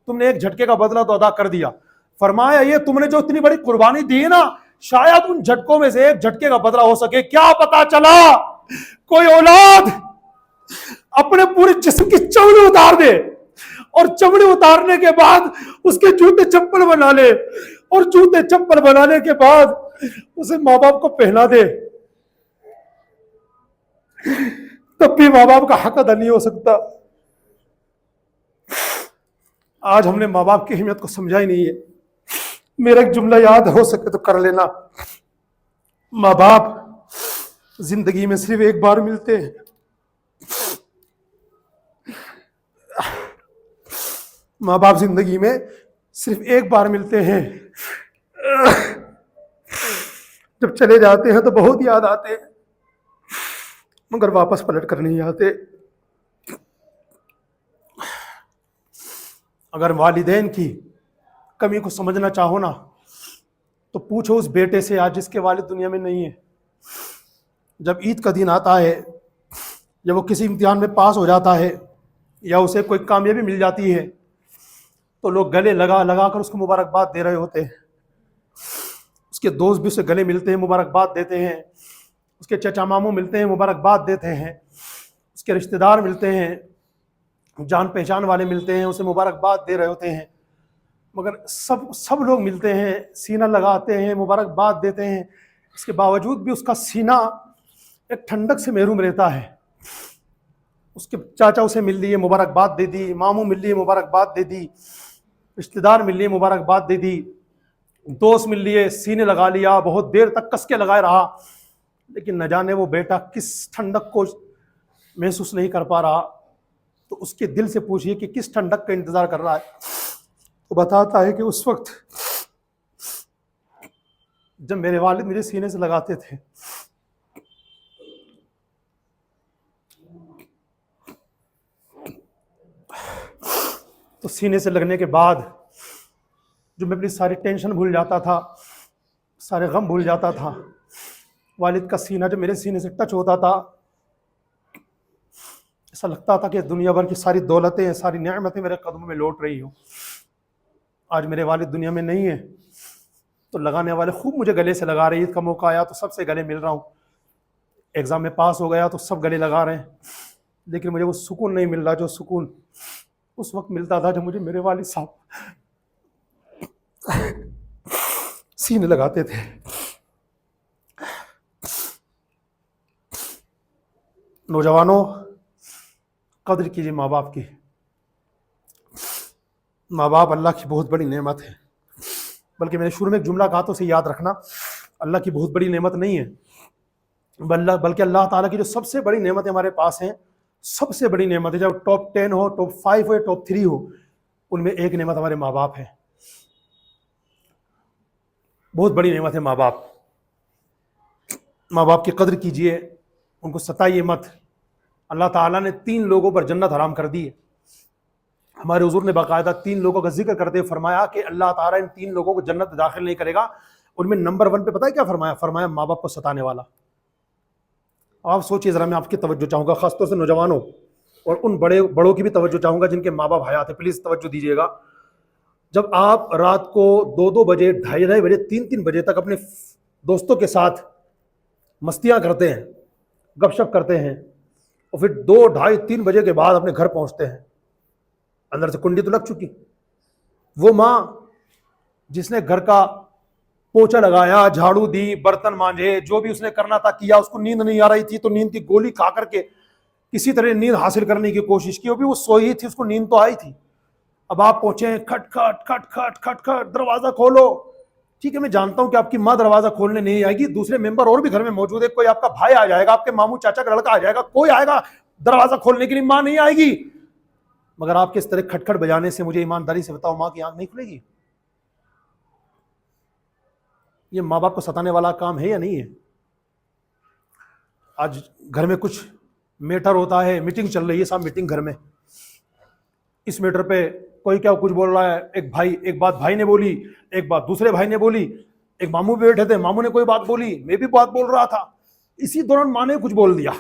تم نے ایک جھٹکے کا بدلہ تو ادا کر دیا، فرمایا یہ تم نے جو اتنی بڑی قربانی دی ہے نا، شاید ان جھٹکوں میں سے ایک جھٹکے کا بدلہ ہو سکے۔ کیا پتا چلا کوئی اولاد اپنے پورے جسم کی چمڑی اتار دے اور چمڑی اتارنے کے بعد اس کے جوتے چپل بنا لے اور جوتے چپل بنانے کے بعد اسے ماں باپ کو پہنا دے، تب بھی ماں باپ کا حق ادا نہیں ہو سکتا۔ آج ہم نے ماں باپ کی اہمیت کو سمجھا ہی نہیں ہے۔ میرا ایک جملہ یاد ہو سکے تو کر لینا، ماں باپ زندگی میں صرف ایک بار ملتے ہیں۔ ماں باپ زندگی میں صرف ایک بار ملتے ہیں، جب چلے جاتے ہیں تو بہت یاد آتے ہیں مگر واپس پلٹ کر نہیں آتے۔ اگر والدین کی کمی کو سمجھنا چاہو نا تو پوچھو اس بیٹے سے آج جس کے والد دنیا میں نہیں ہے۔ جب عید کا دن آتا ہے، جب وہ کسی امتحان میں پاس ہو جاتا ہے یا اسے کوئی کامیابی مل جاتی ہے تو لوگ گلے لگا کر اس کو مبارکباد دے رہے ہوتے ہیں، اس کے دوست بھی اسے گلے ملتے ہیں، مبارکباد دیتے ہیں، اس کے چچا ماموں ملتے ہیں، مبارکباد دیتے ہیں، اس کے رشتہ دار ملتے ہیں، جان پہچان والے ملتے ہیں، اسے مبارکباد دے رہے ہوتے ہیں، مگر سب لوگ ملتے ہیں، سینہ لگاتے ہیں، مبارکباد دیتے ہیں، اس کے باوجود بھی اس کا سینہ ایک ٹھنڈک سے محروم رہتا ہے۔ اس کے چاچا اسے مل لیے، مبارکباد دے دی، ماموں مل لیے، مبارکباد دے دی، رشتے دار مل لیے, مبارکباد دے دی, دوست مل لیے, سینے لگا لیا, بہت دیر تک کس کے لگائے رہا, لیکن نہ جانے وہ بیٹا کس ٹھنڈک کو محسوس نہیں کر پا رہا. تو اس کے دل سے پوچھئے کہ کس ٹھنڈک کا انتظار کر رہا ہے. تو بتاتا ہے کہ اس وقت جب میرے والد مجھے سینے سے لگاتے تھے, تو سینے سے لگنے کے بعد جو میں اپنی ساری ٹینشن بھول جاتا تھا, سارے غم بھول جاتا تھا, والد کا سینہ جب میرے سینے سے ٹچ ہوتا تھا, ایسا لگتا تھا کہ دنیا بھر کی ساری دولتیں, ساری نعمتیں میرے قدموں میں لوٹ رہی ہوں. آج میرے والد دنیا میں نہیں ہیں تو لگانے والے خوب مجھے گلے سے لگا رہے. عید کا موقع آیا تو سب سے گلے مل رہا ہوں, ایگزام میں پاس ہو گیا تو سب گلے لگا رہے ہیں, لیکن مجھے وہ سکون نہیں مل رہا جو سکون اس وقت ملتا تھا جب مجھے میرے والد صاحب سینے لگاتے تھے. نوجوانوں, قدر کیجیے ماں باپ کی. ماں باپ اللہ کی بہت بڑی نعمت ہے, بلکہ میں نے شروع میں ایک جملہ کہا تو اسے یاد رکھنا, اللہ کی بہت بڑی نعمت نہیں ہے, بلکہ اللہ تعالیٰ کی جو سب سے بڑی نعمت ہمارے پاس ہیں, سب سے بڑی نعمت ہے, جب ٹاپ 10 ہو, ٹاپ 5 ہو یا ٹاپ 3 ہو, ان میں ایک نعمت ہمارے ماں باپ ہے. بہت بڑی نعمت ہے ماں باپ. ماں باپ کی قدر کیجئے, ان کو ستائیے مت. اللہ تعالیٰ نے 3 لوگوں پر جنت حرام کر دی ہے. ہمارے حضور نے باقاعدہ 3 لوگوں کا ذکر کرتے فرمایا کہ اللہ تعالیٰ ان 3 لوگوں کو جنت داخل نہیں کرے گا. ان میں نمبر 1 پہ پتہ ہے کیا فرمایا؟ فرمایا ماں باپ کو ستانے والا. آپ سوچئے ذرا, میں آپ کی توجہ چاہوں گا, خاص طور سے نوجوانوں اور ان بڑوں کی بھی توجہ چاہوں گا جن کے ماں باپ حیات ہے, پلیز توجہ دیجیے گا. جب آپ رات کو 2 بجے, 2:30 بجے, 3 بجے تک اپنے دوستوں کے ساتھ مستیاں کرتے ہیں, گپ شپ کرتے ہیں, اور پھر 2, 2:30, 3 بجے کے بعد اپنے گھر پہنچتے ہیں, اندر سے کنڈی تو لگ چکی. وہ ماں جس نے گھر کا پوچھا لگایا, جھاڑو دی, برتن مانجے, جو بھی اس نے کرنا تھا کیا, اس کو نیند نہیں آ رہی تھی تو نیند کی گولی کھا کر کے کسی طرح نیند حاصل کرنے کی کوشش کی, وہ سوئی تھی, اس کو نیند تو آئی تھی. اب آپ پہنچے, کھٹ کھٹ کھٹ کھٹ کھٹ کھٹ, دروازہ کھولو. ٹھیک ہے, میں جانتا ہوں کہ آپ کی ماں دروازہ کھولنے نہیں آئے گی, دوسرے ممبر اور بھی گھر میں موجود ہے, کوئی آپ کا بھائی آ جائے گا, آپ کے ماموں چاچا کا لڑکا آ جائے گا, کوئی آئے گا دروازہ کھولنے کے لیے, ماں نہیں آئے گی. مگر آپ کے اس طرح کھٹ کھٹ بجانے سے مجھے ایمانداری سے بتاؤ, ماں کی آنکھ نہیں کھلے گی؟ یہ ماں باپ کو ستانے والا کام ہے یا نہیں ہے؟ آج گھر میں کچھ میٹر ہوتا ہے, میٹنگ چل رہی ہے, صاحب میٹنگ گھر میں, اس میٹر پہ کوئی کیا کچھ بول رہا ہے, ایک بات بھائی نے بولی, ایک بات دوسرے بھائی نے بولی, ایک ماموں بھی بیٹھے تھے, ماموں نے کوئی بات بولی, میں بھی بات بول رہا تھا, اسی دوران ماں نے کچھ بول دیا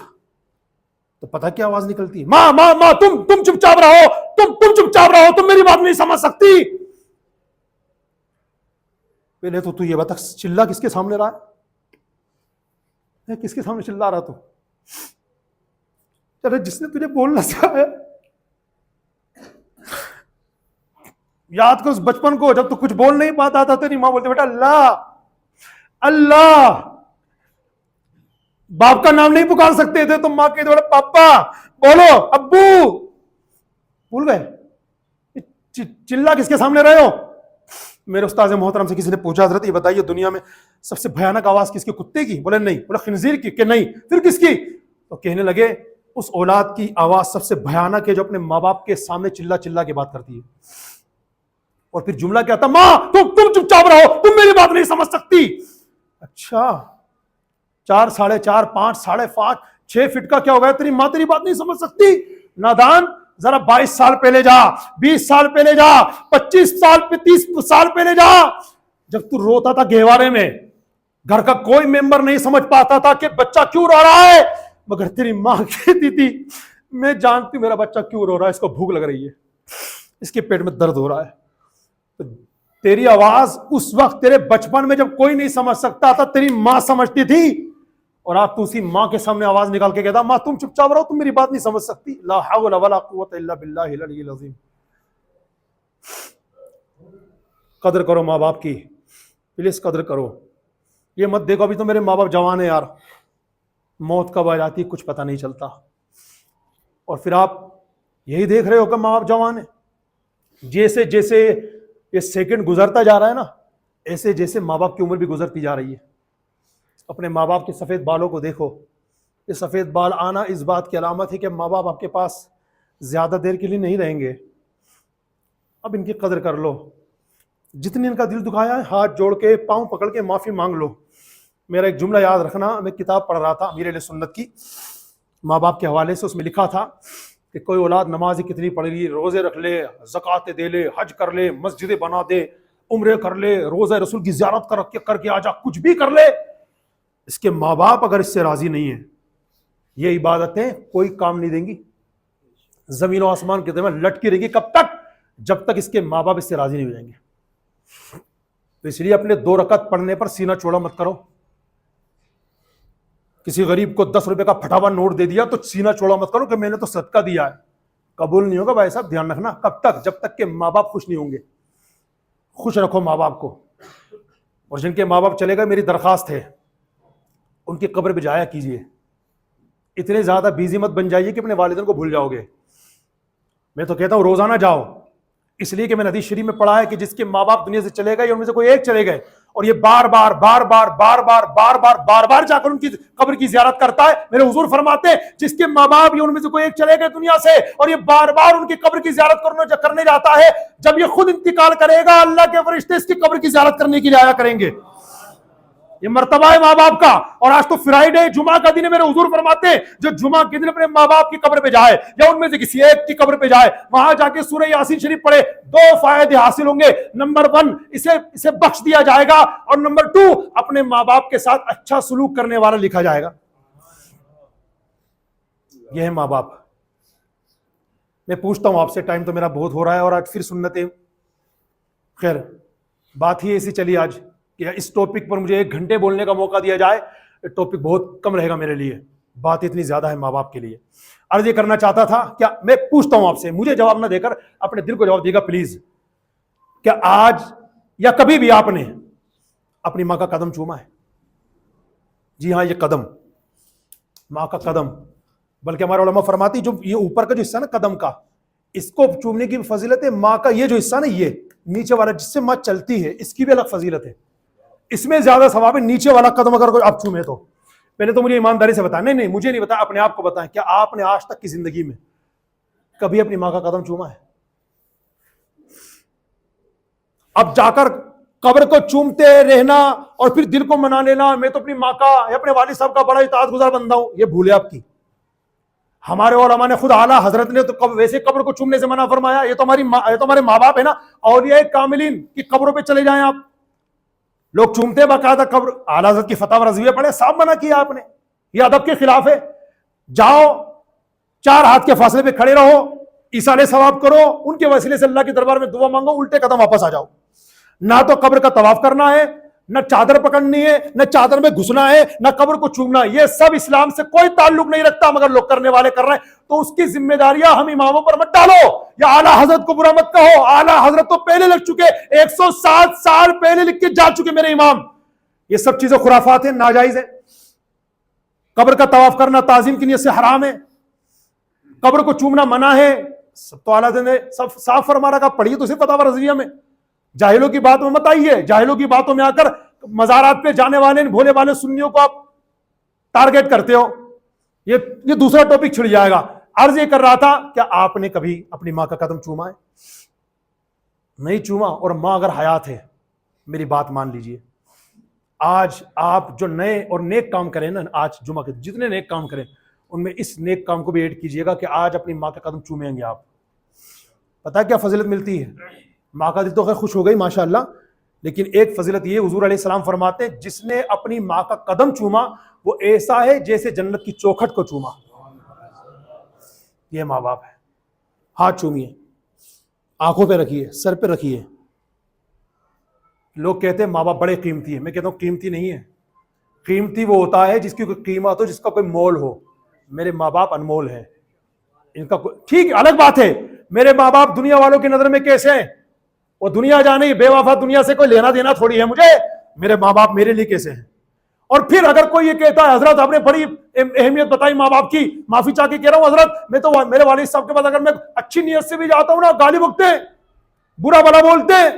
تو پتہ کیا آواز نکلتی ہے؟ ماں ماں ماں, تم چپ چاپ رہو, تم چپ چاپ رہو, تم میری بات نہیں سمجھ سکتی. پہلے تو یہ بتا, چلا کس کے سامنے رہا ہے؟ کس کے سامنے چلا رہا تو؟ چلے جس نے تجھے بولنا سکھایا, یاد کر اس بچپن کو جب تو کچھ بول نہیں پاتا تھا, تیری ماں بولتی بیٹا اللہ اللہ, باپ کا نام نہیں پکار سکتے تھے تو ماں کہتے بیٹا پاپا, بولو ابو. بھول گئے؟ چلا کس کے سامنے رہے ہو؟ میرے استاذ محترم سے کسی نے پوچھا, حضرت یہ بتائیے دنیا میں سب سے بھیانک آواز کس کی؟ کتے کی؟ بولے نہیں. بولا خنزیر کی؟ کہ نہیں. پھر کس کی؟ تو کہنے لگے اس اولاد کی آواز سب سے بھیانک ہے جو اپنے ماں باپ کے سامنے چلا چلا کے بات کرتی ہے. اور پھر جملہ کیا تھا؟ ماں تم چپ چاپ رہو, تم میری بات نہیں سمجھ سکتی. اچھا 4, 4.5, 5, 5.5, 6 فٹ کا کیا ہو گیا, تیری ماں تیری بات نہیں سمجھ سکتی؟ نادان, ذرا 22 سال پہلے جا, 20 سال پہلے جا, 25 سال 30 سال پہلے جا, جب تو روتا تھا گہوارے میں, گھر کا کوئی ممبر نہیں سمجھ پاتا تھا کہ بچہ کیوں رو رہا ہے, مگر تیری ماں کہتی تھی میں جانتی ہوں میرا بچہ کیوں رو رہا ہے, اس کو بھوک لگ رہی ہے, اس کے پیٹ میں درد ہو رہا ہے. تیری آواز اس وقت تیرے بچپن میں جب کوئی نہیں سمجھ سکتا تھا, تیری ماں سمجھتی تھی, اور آپ تو اسی ماں کے سامنے آواز نکال کے کہتا ماں تم چپ چاپ رہو, تم میری بات نہیں سمجھ سکتی. لا حول ولا قوت الا باللہ العلی العظیم. قدر کرو ماں باپ کی, پلیز قدر کرو. یہ مت دیکھو ابھی تو میرے ماں باپ جوان ہیں یار, موت کب آ جاتی کچھ پتہ نہیں چلتا, اور پھر آپ یہی دیکھ رہے ہو کہ ماں باپ جوان ہیں. جیسے جیسے یہ سیکنڈ گزرتا جا رہا ہے نا، ایسے جیسے ماں باپ کی عمر بھی گزرتی جا رہی ہے۔ اپنے ماں باپ کے سفید بالوں کو دیکھو، یہ سفید بال آنا اس بات کی علامت ہے کہ ماں باپ آپ کے پاس زیادہ دیر کے لیے نہیں رہیں گے، اب ان کی قدر کر لو۔ جتنے ان کا دل دکھایا ہے ہاتھ جوڑ کے پاؤں پکڑ کے معافی مانگ لو۔ میرا ایک جملہ یاد رکھنا، میں کتاب پڑھ رہا تھا امیر اہل سنت کی ماں باپ کے حوالے سے، اس میں لکھا تھا کہ کوئی اولاد نماز کتنی پڑھ لی، روزے رکھ لے، زکوٰۃ دے لے، حج کر لے، مسجدیں بنا دے، عمرے کر لے، روزہ رسول کی زیارت کر کے آ جا، کچھ بھی کر لے، اس کے ماں باپ اگر اس سے راضی نہیں ہیں، یہ عبادتیں کوئی کام نہیں دیں گی، زمین و آسمان کے درمیان لٹکی رہیں گی۔ کب تک؟ جب تک اس کے ماں باپ اس سے راضی نہیں ہو جائیں گے۔ تو اس لیے اپنے 2 رکعت پڑھنے پر سینہ چوڑا مت کرو۔ کسی غریب کو 10 روپے کا پھٹا ہوا نوٹ دے دیا تو سینہ چوڑا مت کرو کہ میں نے تو صدقہ دیا ہے، قبول نہیں ہوگا بھائی صاحب، دھیان رکھنا۔ کب تک؟ جب تک کہ ماں باپ خوش نہیں ہوں گے۔ خوش رکھو ماں باپ کو، اور جن کے ماں باپ چلے گئے، میری درخواست ہے ان کی قبر پہ جایا کیجیے۔ اتنے زیادہ بیزی مت بن جائیے کہ اپنے والدین کو بھول جاؤ گے۔ میں تو کہتا ہوں روزانہ جاؤ، اس لیے کہ میں نے حدیث شریف میں پڑھا ہے کہ جس کے ماں باپ دنیا سے چلے گئے، ان میں سے کوئی ایک چلے گئے اور یہ بار بار جا کر ان کی قبر کی زیارت کرتا ہے، میرے حضور فرماتے ہیں جس کے ماں باپ یہ ان میں سے کوئی ایک چلے گئے دنیا سے اور یہ بار بار ان کی قبر کی زیارت کرنے جاتا ہے، جب یہ خود انتقال کرے گا اللہ کے فرشتے اس کی قبر کی زیارت کرنے کے لیے آیا کریں گے۔ یہ مرتبہ ہے ماں باپ کا۔ اور آج تو فرائیڈے، جمعہ کا دن ہے، میرے حضور فرماتے ہیں جو جمعہ کے دن اپنے ماں باپ کی قبر پہ جائے یا ان میں سے کسی ایک کی قبر پہ جائے، وہاں جا کے سورہ یاسین شریف پڑھے، 2 فائدے حاصل ہوں گے۔ نمبر 1 اسے بخش دیا جائے گا، اور نمبر 2 اپنے ماں باپ کے ساتھ اچھا سلوک کرنے والا لکھا جائے گا۔ یہ ہے ماں باپ۔ میں پوچھتا ہوں آپ سے، ٹائم تو میرا بہت ہو رہا ہے اور آج پھر سنتیں، خیر بات ہی ایسی چلی آج کہ اس ٹاپک پر مجھے 1 گھنٹے بولنے کا موقع دیا جائے، ٹاپک بہت کم رہے گا میرے لیے، بات اتنی زیادہ ہے ماں باپ کے لیے۔ عرض یہ کرنا چاہتا تھا، کیا میں پوچھتا ہوں آپ سے، مجھے جواب نہ دے کر اپنے دل کو جواب دیے گا پلیز، کیا آج یا کبھی بھی آپ نے اپنی ماں کا قدم چوما ہے؟ جی ہاں، یہ قدم، ماں کا قدم، بلکہ ہمارے علماء فرماتی جو یہ اوپر کا جو حصہ نا قدم کا، اس کو چومنے کی فضیلت ہے۔ ماں کا یہ جو حصہ نا، یہ نیچے والا جس سے ماں چلتی ہے، اس کی بھی الگ فضیلت ہے، اس میں زیادہ ثواب ہے۔ نیچے والا قدم اگر کوئی آپ چومے تو پہلے تو مجھے ایمانداری سے بتائیں، نہیں مجھے نہیں بتایا، اپنے آپ کو بتائیں، کیا آپ نے آج تک کی زندگی میں کبھی اپنی ماں کا قدم چوما ہے؟ اب جا کر قبر کو چومتے رہنا اور پھر دل کو منا لینا میں تو اپنی ماں کا یا اپنے والد صاحب کا بڑا اطاعت گزار بندہ ہوں، یہ بھولے آپ کی۔ ہمارے علماء نے خود اعلیٰ حضرت نے تو ویسے قبر کو چومنے سے منع فرمایا۔ یہ تو ہمارے ماں باپ ہے نا، اولیاء کاملین کی قبروں پہ چلے جائیں آپ، لوگ چومتے باقاعدہ قبر، اعلیٰ حضرت کی فتاوی رضویہ پڑھے، صاحب منع کیا آپ نے، یہ ادب کے خلاف ہے۔ جاؤ 4 ہاتھ کے فاصلے پہ کھڑے رہو، ایصال ثواب کرو، ان کے وسیلے سے اللہ کے دربار میں دعا مانگو، الٹے قدم واپس آ جاؤ۔ نہ تو قبر کا طواف کرنا ہے، نہ چادر پکڑنی ہے، نہ چادر میں گھسنا ہے، نہ قبر کو چومنا ہے، یہ سب اسلام سے کوئی تعلق نہیں رکھتا، مگر لوگ کرنے والے کر رہے ہیں، تو اس کی ذمہ داریاں ہم اماموں پر مت ڈالو، یا اعلیٰ حضرت کو برا مت کہو۔ اعلیٰ حضرت تو پہلے لگ چکے، 107 سال پہلے لکھ کے جا چکے میرے امام۔ یہ سب چیزیں خرافات ہیں، ناجائز ہیں۔ قبر کا طواف کرنا تعظیم کی نیت سے حرام ہے، قبر کو چومنا منع ہے، سب تو اعلیٰ نے سب صاف فرما رکھا، پڑھیے تو صرف فتاوی رضویہ میں۔ جاہلوں کی بات میں مت آئیے، جاہلوں کی باتوں میں آ کر مزارات پہ جانے والے بھولے والے سنیوں کو آپ ٹارگیٹ کرتے ہو، یہ دوسرا ٹاپک چھڑ جائے گا۔ عرض یہ کر رہا تھا، کیا آپ نے کبھی اپنی ماں کا قدم چوما ہے؟ نہیں چوما، اور ماں اگر حیات ہے، میری بات مان لیجئے، آج آپ جو نئے اور نیک کام کریں نا، آج جمعہ کے جتنے نیک کام کریں ان میں اس نیک کام کو بھی ایڈ کیجئے گا کہ آج اپنی ماں کا قدم چومیں گے آپ۔ پتہ ہے کیا فضیلت ملتی ہے؟ ماں کا دل تو خیر خوش ہو گئی ماشاءاللہ، لیکن ایک فضیلت یہ حضور علیہ السلام فرماتے ہیں جس نے اپنی ماں کا قدم چوما وہ ایسا ہے جیسے جنت کی چوکھٹ کو چوما۔ یہ ماں باپ ہے۔ ہاتھ چومیے، آنکھوں پہ رکھیے، سر پہ رکھیے۔ لوگ کہتے ہیں ماں باپ بڑے قیمتی ہیں، میں کہتا ہوں قیمتی نہیں ہے، قیمتی وہ ہوتا ہے جس کی کوئی قیمت ہو، جس کا کوئی مول ہو۔ میرے ماں باپ انمول ہیں، ان کا ٹھیک الگ بات ہے، میرے ماں باپ دنیا والوں کی نظر میں کیسے ہیں، وہ دنیا جانے بے وفا، دنیا سے کوئی لینا دینا تھوڑی ہے مجھے، میرے ماں باپ میرے لیے کیسے ہیں۔ اور پھر اگر کوئی یہ کہتا ہے حضرت آپ نے بڑی اہمیت بتائی ماں باپ کی، معافی چاہ کے کہہ رہا ہوں حضرت، میں تو میرے والد صاحب کے پاس اگر میں اچھی نیت سے بھی جاتا ہوں نا، گالی بکتے ہیں، برا بھلا بولتے ہیں،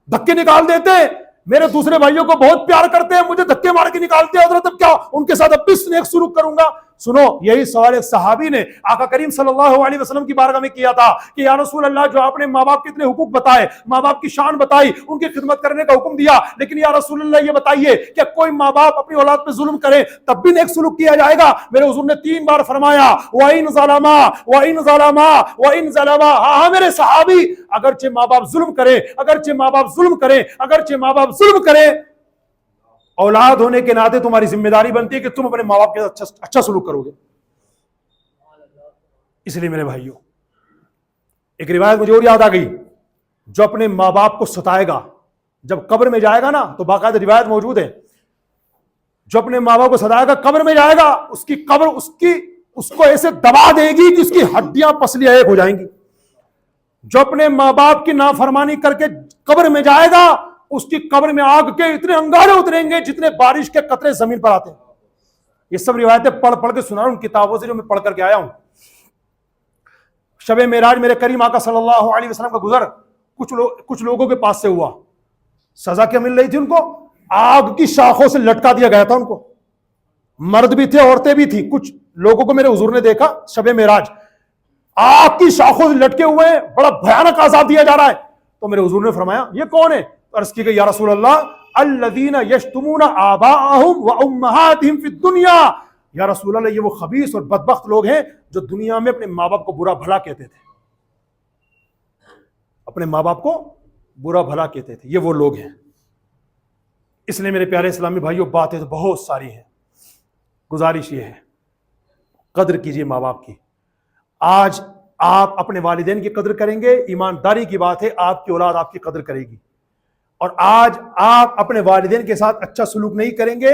دھکے نکال دیتے ہیں. میرے دوسرے بھائیوں کو بہت پیار کرتے ہیں, مجھے دھکے مار کے نکالتے ہیں حضرت, اب کیا ان کے ساتھ اب بھی نیک سلوک کروں گا؟ سنو, یہی سوال ایک صحابی نے آقا کریم صلی اللہ علیہ وسلم کی بارگاہ میں کیا تھا کہ یا رسول اللہ, جو آپ نے ماں باپ کے اتنے حقوق بتائے, ماں باپ کی شان بتائی, ان کی خدمت کرنے کا حکم دیا, لیکن یا رسول اللہ یہ بتائیے کہ کوئی ماں باپ اپنی اولاد پہ ظلم کرے تب بھی نیک سلوک کیا جائے گا؟ میرے حضور نے 3 بار فرمایا وَإِنْ ظَلَمَا وَإِنْ ظَلَمَا وَإِنْ ظَلَمَا. ہاں میرے صحابی, اگرچہ ماں باپ ظلم کرے, اگرچہ ماں باپ ظلم کرے, اگرچہ ماں باپ ظلم کرے, اولاد ہونے کے ناطے تمہاری ذمہ داری بنتی ہے کہ تم اپنے ماں باپ کے ساتھ اچھا سلوک کرو گے. اس لیے میرے بھائیوں, ایک روایت مجھے اور یاد آ گئی, جو اپنے ماں باپ کو ستائے گا جب قبر میں جائے گا نا, تو باقاعدہ روایت موجود ہے, جو اپنے ماں باپ کو ستائے گا قبر میں جائے گا, اس کی قبر اس کو ایسے دبا دے گی کہ اس کی ہڈیاں پسلیاں ایک ہو جائیں گی. جو اپنے ماں باپ کی نافرمانی کر کے قبر میں جائے گا, اس کی قبر میں آگ کے اتنے انگارے اتریں گے جتنے بارش کے قطرے زمین پر آتے ہیں. یہ سب روایتیں پڑھ کے سنا رہا ہوں کتابوں سے جو میں پڑھ کر کے آیا ہوں. شب معراج میرے کریم آقا صلی اللہ علیہ وسلم کا گزر کچھ لوگوں کے پاس سے ہوا. سزا کیا مل رہی تھی ان کو؟ آگ کی شاخوں سے لٹکا دیا گیا تھا ان کو. مرد بھی تھے, عورتیں بھی تھی. کچھ لوگوں کو میرے حضور نے دیکھا شب معراج آگ کی شاخوں سے لٹکے ہوئے ہیں, بڑا بھیانک عذاب دیا جا رہا ہے. تو میرے حضور نے فرمایا یہ کون ہے؟ عرض کی گئی یا رسول اللہ الذین یشتمون آباءہم وامہاتہم فی الدنیا. یا رسول اللہ, یہ وہ خبیث اور بدبخت لوگ ہیں جو دنیا میں اپنے ماں باپ کو برا بھلا کہتے تھے, اپنے ماں باپ کو برا بھلا کہتے تھے, یہ وہ لوگ ہیں. اس لیے میرے پیارے اسلامی بھائیوں, باتیں تو بہت ساری ہیں, گزارش یہ ہے قدر کیجئے ماں باپ کی. آج آپ اپنے والدین کی قدر کریں گے, ایمانداری کی بات ہے آپ کی اولاد آپ کی قدر کرے گی. اور آج آپ اپنے والدین کے ساتھ اچھا سلوک نہیں کریں گے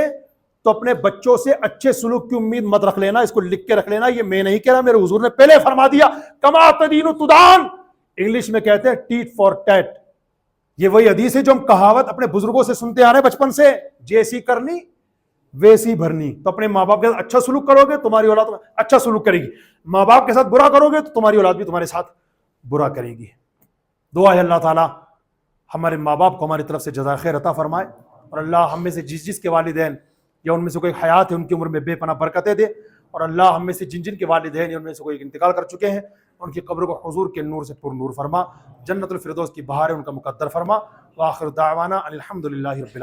تو اپنے بچوں سے اچھے سلوک کی امید مت رکھ لینا. اس کو لکھ کے رکھ لینا, یہ میں نہیں کہہ رہا, میرے حضور نے پہلے فرما دیا کما تدین تدان. انگلش میں کہتے ہیں ٹیٹ فار ٹیٹ. یہ وہی حدیث ہے جو ہم کہاوت اپنے بزرگوں سے سنتے آ رہے ہیں بچپن سے, جیسی کرنی ویسی بھرنی. تو اپنے ماں باپ کے ساتھ اچھا سلوک کرو گے تمہاری اولاد اچھا سلوک کرے گی, ماں باپ کے ساتھ برا کرو گے تو تمہاری اولاد بھی تمہارے ساتھ برا کرے گی. دعا ہے اللہ تعالیٰ ہمارے ماں باپ کو ہماری طرف سے جزائے خیر عطا فرمائے, اور اللہ ہم میں سے جس کے والدین یا ان میں سے کوئی حیات ہے ان کی عمر میں بے پناہ برکتیں دے, اور اللہ ہم میں سے جن کے والدین یا ان میں سے کوئی انتقال کر چکے ہیں ان کی قبر کو حضور کے نور سے پر نور فرما, جنت الفردوس کی بہار ان کا مقدر فرما. وآخر دعوانا الحمدللہ رب العالمین.